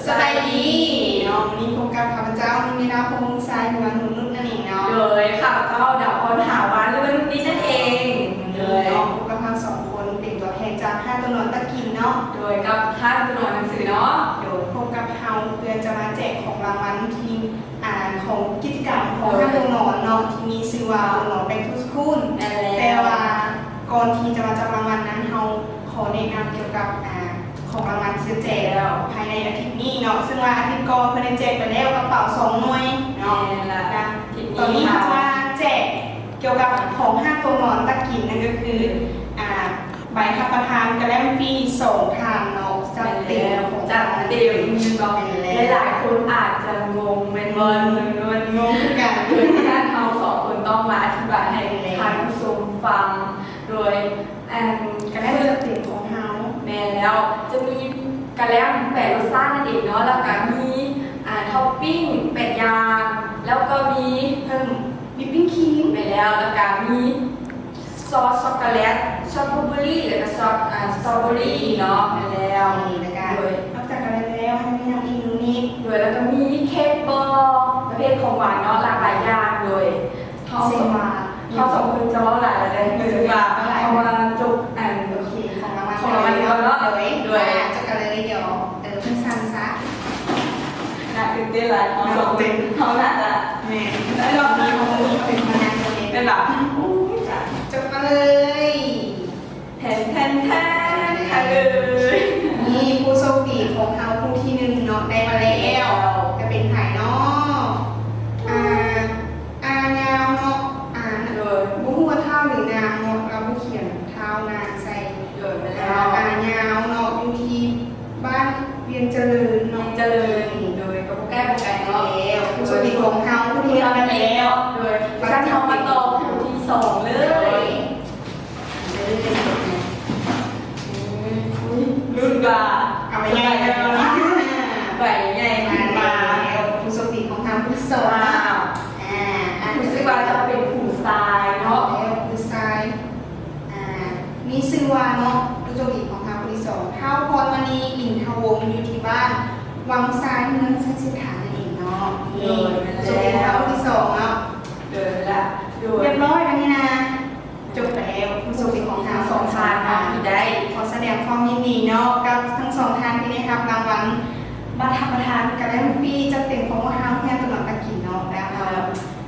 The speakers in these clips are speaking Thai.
สบายดีเนาะวันนี้พบกับข้าพเจ้ามีนาพงษ์สายหัวหนุนนุ่นนั่นเองเนาะเลยข้าพเจ้าดาวพรหาวานหรือว่านุ่นนี้นั่นเองเลยเนาะพบกับเรา2 คนเป็นตัวแทนจาก5 ตัวนอนตะกินเนาะโดยกับท่านตัวนอนหนังสือเนาะโดยพบกับเราเพื่อจะมาแจกของรางวัลที่ของกิจกรรมของ5 ตัวนอนเนาะที่มีชื่อว่าตัวนอนเป็นทุกคุณแต่ว่าก่อนที่จะมาจับรางวัลนั้นเราขอแนะนำเกี่ยวกับของรางวัลที่จะแจกแล้วภายในอาทิตย์นี้เนาะซึ่งว่าอาทิตย์ก่อนเพิ่นได้แจกไปแล้วกระเป๋า2 หน่วยเนาะตอนนี้เราจะแจกเกี่ยวกับของ5 ตัวนอนตะกินนั่นก็คือใบรับประทานกระแลมฟรี2 ทางเนาะจัดเต็มของจัดเต็มบอกหลายคนอาจจะงงเป็นวันงงกันโดยที่เรา2 คนต้องมาอธิบายให้ท่านผู้ชมฟังโดยกระแลมจัดเต็มของเฮาแม่แล้วจะมีกระแลม8 รสชาตินั่นเองเนาะแล้วก็มีท็อปปิ้ง8 อย่างแล้วก็มีเพิ่มวิปปิ้งครีมไปแล้วก็มีซอสช็อกโกแลตช็อกโกแลตแล้วก็ซอสสตรอเบอรี่เนาะไปแล้วโดยนอกจากกระแลมแล้วให้มีน้ำอีกนิดโดยแล้วก็มีเค้กบอลประเภทของหวานเนาะหลากหลายอย่างโดยเขา2 คนจะว่าหลายอะไรคือว่าเอามาจุกโอเคของรางวัลเนาะโดยจะกันเลยเดี๋ยวเพิ่งสั่งซะน่าตื่นเต้นหลายเขา2 คนเขาน่าจะแม่แล้วรอบนี้เขาเป็นพนักงานเป็นแบบจบมาเลยแทนค่ะเลยนี่ผู้โชคดีของเขาผู้ที่1เนาะได้มาแล้วจะเป็นไผ่เนาะยาวเนาะเลยบุ้งหัวเท้าหรือนางเนาะเราผู้เขียนเท้านางใส่เลยไปแล้วยาวเนาะอยู่ที่บ้านเวียงเจริญเนาะเจริญโดยกับผู้แก้ผู้ไก่เนาะผู้โชคดีของเขาผู้ที่ทำไปแล้วโดยฉันทำมาต่อผู้ที่2เลยรุ่นว่าเอาไปใหญ่กันแล้วนะใบใหญ่มาผู้โชคดีของเขาผู้สองผู้ซื้อว่าจะเป็นผู้ทรายเนาะผู้ทรายมีชื่อว่าเนาะผู้โชคดีของเขาผู้ที่2เท้าพรมณีอินทวงศ์อยู่ที่บ้านวังทรายเมืองชัยสิทธานั่นเองเนาะนี่ผู้โชคดีของเขาผู้ที่2เนาะเดินละเรียบร้อยแล้วนี่นะจบแล้วผู้โชคดีของเขา2 ทางที่ได้ขอแสดงความยินดีเนาะกับทั้ง2 ท่านที่ได้รับรางวัลบัตรประธานกระแลมฟรีจัดเต็มของว่าห้างแค่ตลอดตะกินเนาะนะคะ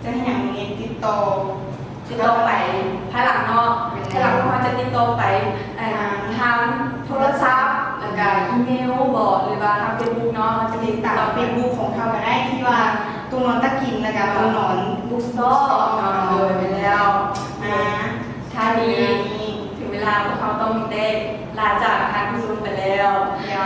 จะให้อย่างนี้ติดต่อไปภายหลังเนาะภายหลังเขาจะติดต่อไปทางโทรศัพท์แล้วก็อีเมลบอกหรือว่าทางเฟซบุ๊กเนาะจะติดตามเฟซบุ๊กของเขาก็ได้ที่ว่าตัวนอนตะกินแล้วก็ตัวนอนบุ๊กสโตร์เลยไปแล้วท่านี้ถึงเวลาพวกเขาต้องได้ลาจากทางผู้ชมไปแล้วเดี๋ยว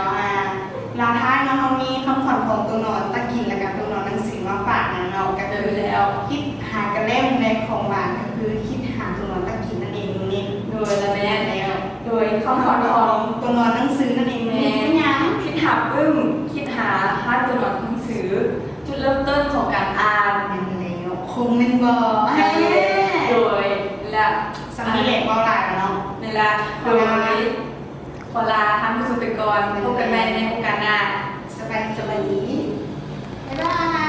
ลาท้ายเนาะเขามีคำขวัญของตัวนอนตะกินแล้วก็ตัวนอนหนังสือมาฝากนะเนาะก็คือแล้วคิดหากระเล่มในของหวานก็คือคิดหาตัวนอนตะกินนั่นเองนี่โดยละแม่แล้วโดยคำขวัญของตัวนอนหนังสือนั่นเองแม่คิดหาคิดหาตัวนอนหนังสือจุดเริ่มต้นของการอ่านแล้วคงเป็นบอโดยและสมัยเด็กเบาหลายเนาะในละโดยขอลาท่านผู้ชมไปก่อนพบกันใหม่ในโอกาสหน้าสบายดีบ๊ายบาย